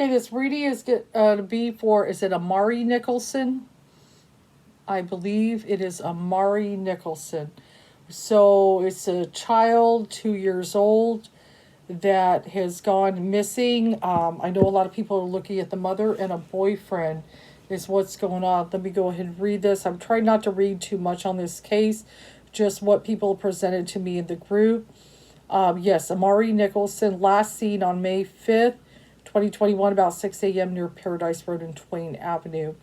Okay, this reading is to be for, is it Amari Nicholson? I believe it is Amari Nicholson. So it's a child, 2 years old, that has gone missing. I know a lot of people are looking at the mother and a boyfriend is what's going on. Let me go ahead and read this. I'm trying not to read too much on this case, just what people presented to me in the group. Yes, Amari Nicholson, last seen on May 5th, 2021, about 6 a.m. near Paradise Road and Twain Avenue.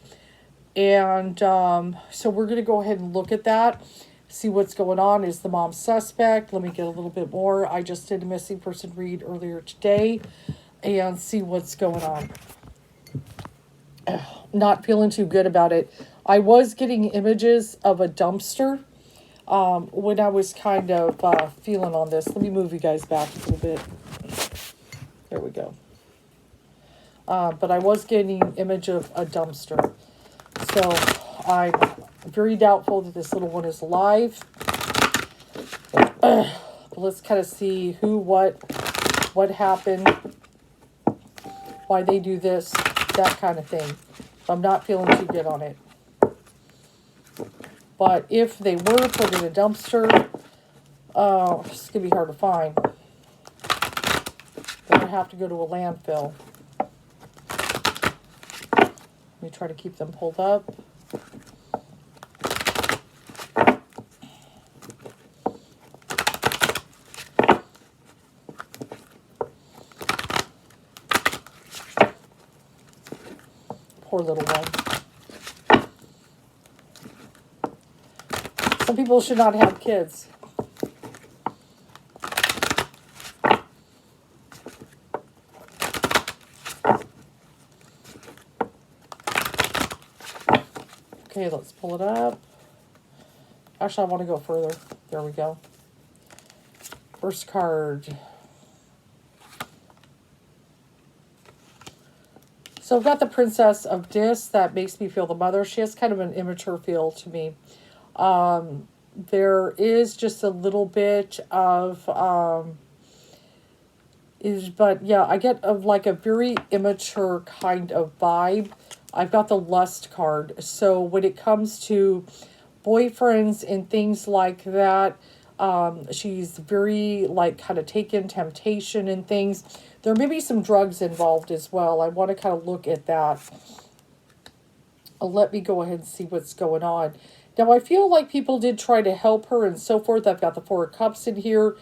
And so we're going to go ahead and look at that, see what's going on. Is the mom suspect? Let me get a little bit more. I just did a missing person read earlier today and see what's going on. Not feeling too good about it. I was getting images of a dumpster when I was kind of feeling on this. Let me move you guys back a little bit. There we go. But I was getting an image of a dumpster. So I'm very doubtful that this little one is alive. But let's kind of see who, what happened, why they do this, that kind of thing. I'm not feeling too good on it. But if they were put in a dumpster, it's going to be hard to find. They're going to have to go to a landfill. Let me try to keep them pulled up. Poor little one. Some people should not have kids. Okay, let's pull it up. Actually, I want to go further. There we go. First card. So I've got the Princess of Dis. That makes me feel the mother. She has kind of an immature feel to me. There is just a little bit of, but yeah, I get like a very immature kind of vibe. I've got the Lust card. So when it comes to boyfriends and things like that, she's very like kind of taken temptation and things. There may be some drugs involved as well. I want to kind of look at that. Let me go ahead and see what's going on. Now, I feel like people did try to help her and so forth. I've got the Four of Cups in here.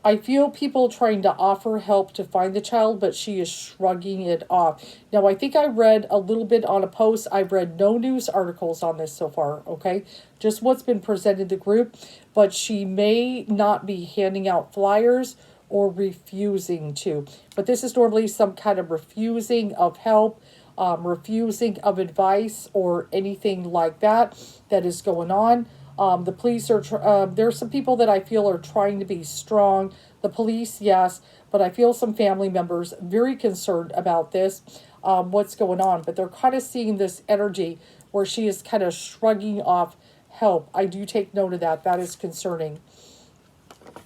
I feel people trying to offer help to find the child, but she is shrugging it off. Now, I think I read a little bit on a post. I've read no news articles on this so far, okay? Just what's been presented in the group. But she may not be handing out flyers or refusing to. But this is normally some kind of refusing of help, refusing of advice, or anything like that is going on. The police are, there's some people that I feel are trying to be strong. The police, yes, but I feel some family members very concerned about this, what's going on. But they're kind of seeing this energy where she is kind of shrugging off help. I do take note of that. That is concerning.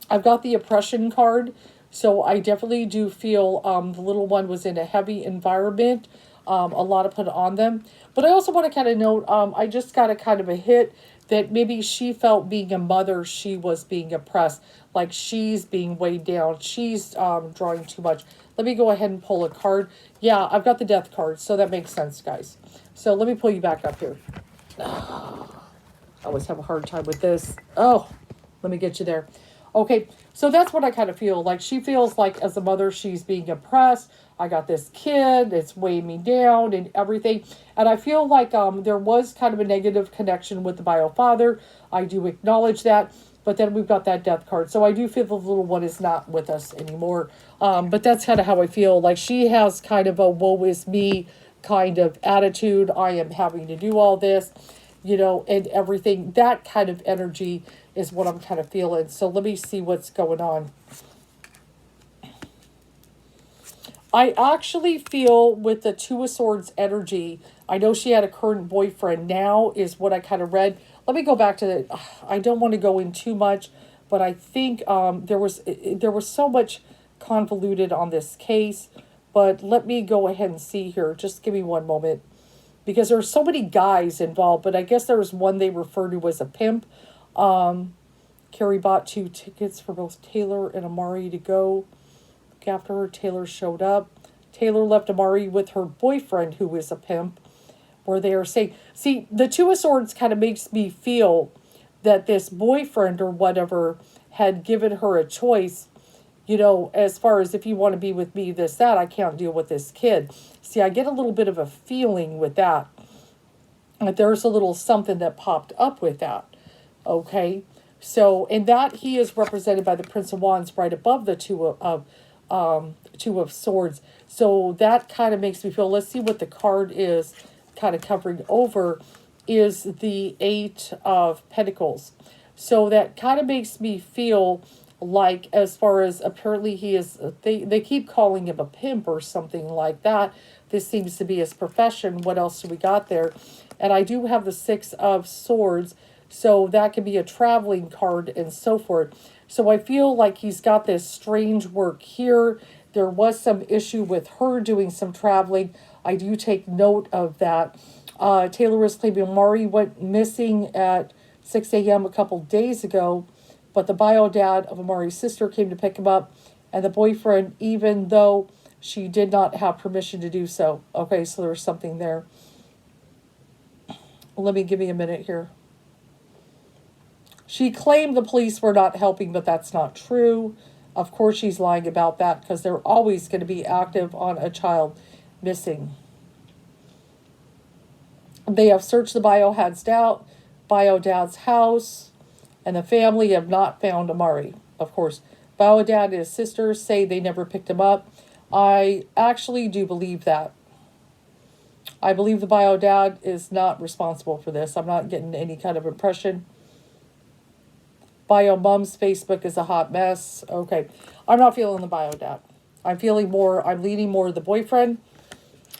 I've got the oppression card. So I definitely do feel the little one was in a heavy environment. A lot of put on them. But I also want to kind of note, I just got a kind of a hit that maybe she felt being a mother, she was being oppressed. Like she's being weighed down. She's drawing too much. Let me go ahead and pull a card. Yeah, I've got the death card. So that makes sense, guys. So let me pull you back up here. I always have a hard time with this. Oh, let me get you there. Okay, so that's what I kind of feel. Like she feels like as a mother, she's being oppressed. I got this kid, it's weighing me down and everything. And I feel like there was kind of a negative connection with the bio father. I do acknowledge that. But then we've got that death card. So I do feel the little one is not with us anymore. But that's kind of how I feel. Like she has kind of a woe is me kind of attitude. I am having to do all this, you know, and everything. That kind of energy is what I'm kind of feeling. So let me see what's going on. I actually feel with the Two of Swords energy, I know she had a current boyfriend now is what I kind of read. Let me go back to the, I don't want to go in too much, but I think there was so much convoluted on this case. But let me go ahead and see here. Just give me one moment. Because there's so many guys involved, but I guess there was one they refer to as a pimp. Carrie bought 2 tickets for both Taylor and Amari to go. After her, Taylor showed up. Taylor left Amari with her boyfriend, who is a pimp, where they are saying, see, the Two of Swords kind of makes me feel that this boyfriend or whatever had given her a choice, as far as if you want to be with me, this, that, I can't deal with this kid. See, I get a little bit of a feeling with that. That there's a little something that popped up with that. Okay? So, and that he is represented by the Prince of Wands right above the Two of Swords. So that kind of makes me feel, let's see what the card is kind of covering over, is the 8 of Pentacles. So that kind of makes me feel like, as far as apparently he is, they keep calling him a pimp or something like that. This seems to be his profession. What else do we got there? And I do have the 6 of Swords. So that could be a traveling card and so forth. So I feel like he's got this strange work here. There was some issue with her doing some traveling. I do take note of that. Taylor was claiming Amari went missing at 6 a.m. a couple days ago, but the bio dad of Amari's sister came to pick him up, and the boyfriend, even though she did not have permission to do so. Okay, so there's something there. Give me a minute here. She claimed the police were not helping, but that's not true. Of course she's lying about that, because they're always going to be active on a child missing. They have searched the bio dad's house, and the family have not found Amari. Of course, bio dad and his sisters say they never picked him up. I actually do believe that. I believe the bio dad is not responsible for this. I'm not getting any kind of impression. Bio mom's Facebook is a hot mess. Okay. I'm not feeling the bio dad. I'm leaning more to the boyfriend.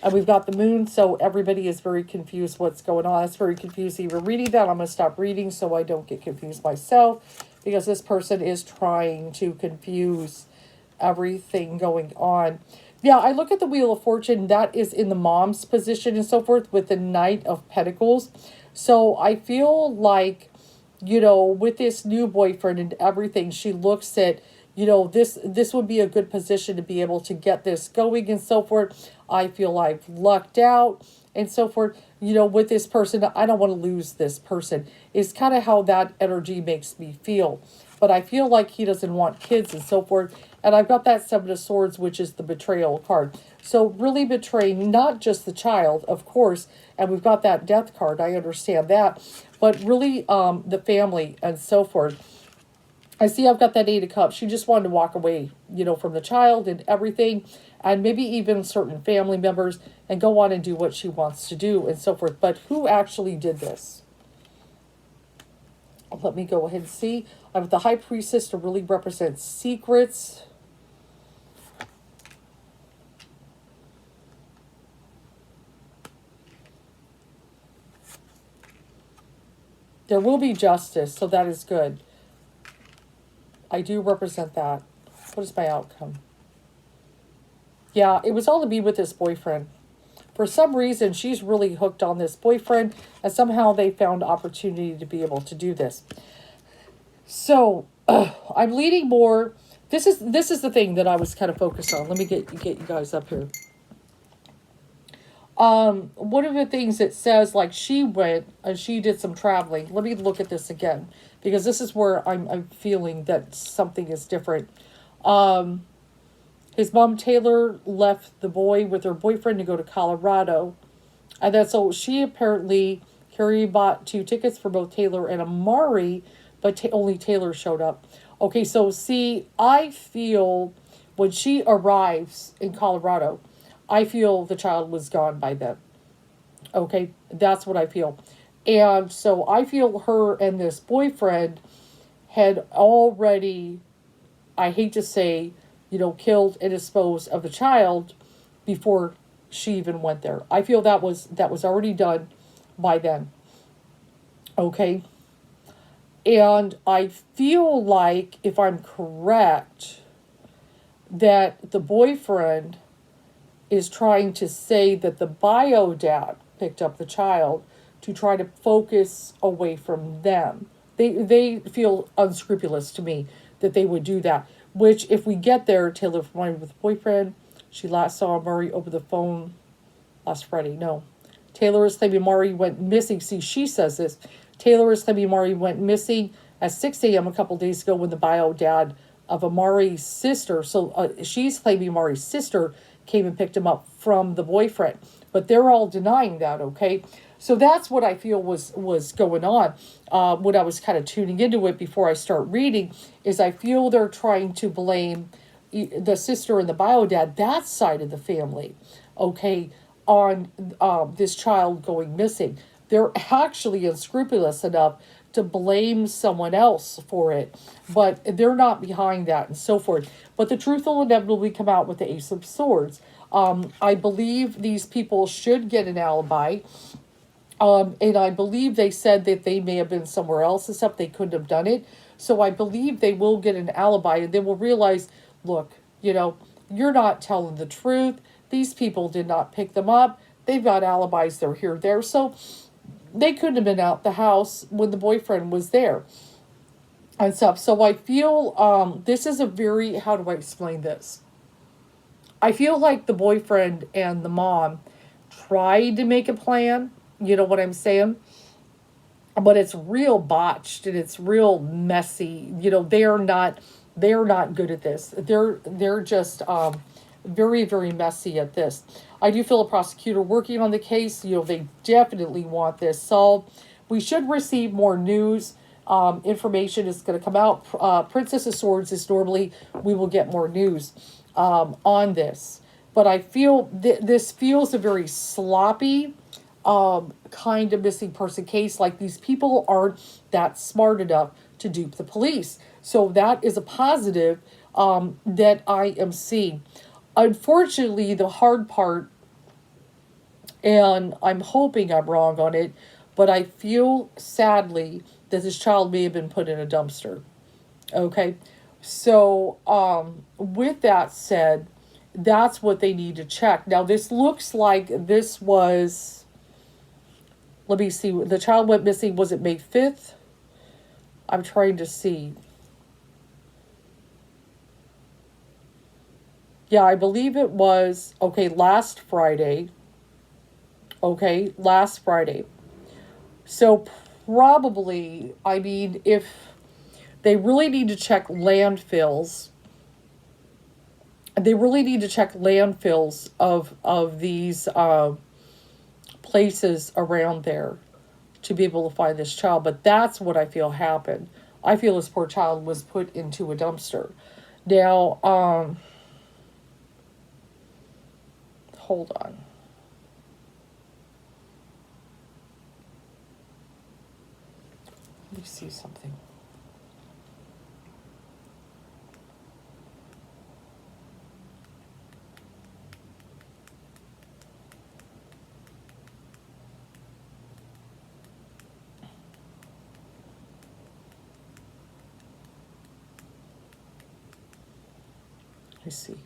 And we've got the moon, so everybody is very confused what's going on. It's very confusing even reading that. I'm going to stop reading so I don't get confused myself, because this person is trying to confuse everything going on. Yeah, I look at the Wheel of Fortune. That is in the mom's position and so forth with the Knight of Pentacles. So I feel like, with this new boyfriend and everything, she looks at, this would be a good position to be able to get this going and so forth. I feel I've lucked out and so forth. With this person, I don't want to lose this person. It's kind of how that energy makes me feel. But I feel like he doesn't want kids and so forth. And I've got that 7 of Swords, which is the betrayal card. So really betraying not just the child, of course, and we've got that death card. I understand that. But really the family and so forth. I see I've got that 8 of Cups. She just wanted to walk away, from the child and everything. And maybe even certain family members, and go on and do what she wants to do and so forth. But who actually did this? Let me go ahead and see. I've the High Priestess to really represent secrets. There will be justice, so that is good. I do represent that. What is my outcome? Yeah, it was all to be with this boyfriend. For some reason, she's really hooked on this boyfriend, and somehow they found opportunity to be able to do this. So, I'm leaning more. This is the thing that I was kind of focused on. Let me get you guys up here. One of the things it says, like, she went and she did some traveling. Let me look at this again, because this is where I'm feeling that something is different. His mom, Taylor, left the boy with her boyfriend to go to Colorado. And then so she apparently, Carrie bought 2 tickets for both Taylor and Amari, but only Taylor showed up. Okay, so see, I feel when she arrives in Colorado, I feel the child was gone by then. Okay, that's what I feel. And so I feel her and this boyfriend had already, I hate to say, killed and disposed of the child before she even went there. I feel that was already done by then. Okay. And I feel like, if I'm correct, that the boyfriend is trying to say that the bio dad picked up the child to try to focus away from them. They feel unscrupulous to me that they would do that. Which, if we get there, Taylor from mine with a boyfriend, she last saw Amari over the phone last Friday. No. Taylor is claiming Amari went missing. See, she says this. Taylor is claiming Amari went missing at 6 a.m. a couple days ago when the bio dad of Amari's sister, so she's claiming Amari's sister came and picked him up from the boyfriend. But they're all denying that, okay? So that's what I feel was going on. When I was kind of tuning into it before I start reading, is I feel they're trying to blame the sister and the bio dad, that side of the family, okay, on this child going missing. They're actually unscrupulous enough to blame someone else for it, but they're not behind that and so forth. But the truth will inevitably come out with the Ace of Swords. I believe these people should get an alibi. And I believe they said that they may have been somewhere else and stuff. They couldn't have done it. So I believe they will get an alibi and they will realize, look, you're not telling the truth. These people did not pick them up. They've got alibis. They're here, there. So they couldn't have been out the house when the boyfriend was there and stuff. So I feel this is a very, how do I explain this? I feel like the boyfriend and the mom tried to make a plan. You know what I'm saying? But it's real botched and it's real messy. They're not good at this. They're just very, very messy at this. I do feel a prosecutor working on the case. They definitely want this solved. We should receive more news. Information is going to come out. Princess of Swords is normally, we will get more news on this. But I feel this feels a very sloppy kind of missing person case. Like, these people aren't that smart enough to dupe the police. So that is a positive that I am seeing. Unfortunately, the hard part, and I'm hoping I'm wrong on it, but I feel sadly that this child may have been put in a dumpster. Okay? So, with that said, that's what they need to check. Now, this looks like this was, let me see, the child went missing, was it May 5th? I'm trying to see. Yeah, I believe it was, last Friday. Last Friday. So probably, if they really need to check landfills, of these places around there to be able to find this child. But that's what I feel happened. I feel this poor child was put into a dumpster. Now, hold on. Let me see something. Let me see.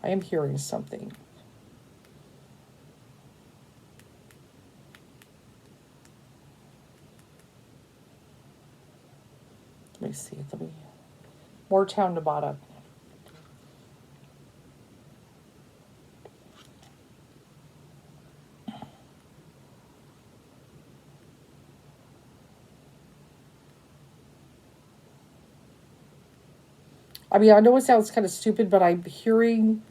I am hearing something. Let me see. Moortown, Nevada. I know it sounds kind of stupid, but I'm hearing,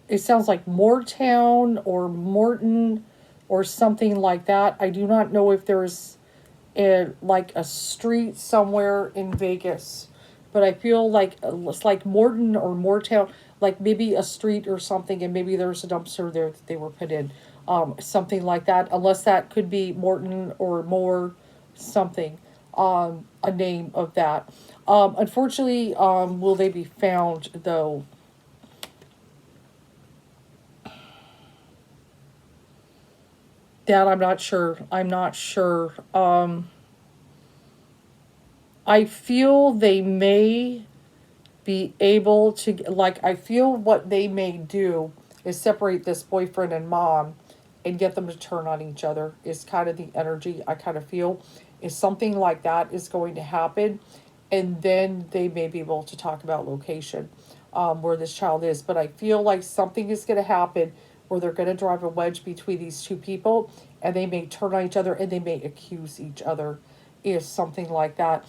it sounds like Moortown or Morton or something like that. I do not know if there's a street somewhere in Vegas, but I feel like it's like Morton or Moortown, like maybe a street or something, and maybe there's a dumpster there that they were put in, something like that, unless that could be Morton or Moore something, a name of that. Unfortunately, will they be found, though? That I'm not sure. I feel they may be able to, I feel what they may do is separate this boyfriend and mom and get them to turn on each other is kind of the energy I kind of feel. Is something like that is going to happen, and then they may be able to talk about location, where this child is. But I feel like something is going to happen where they're going to drive a wedge between these two people, and they may turn on each other and they may accuse each other. If something like that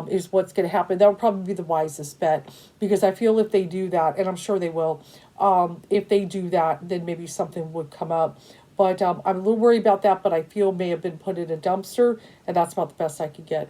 is what's going to happen, that would probably be the wisest bet, because I feel if they do that, and I'm sure they will, if they do that, then maybe something would come up. But I'm a little worried about that, but I feel may have been put in a dumpster, and that's about the best I could get.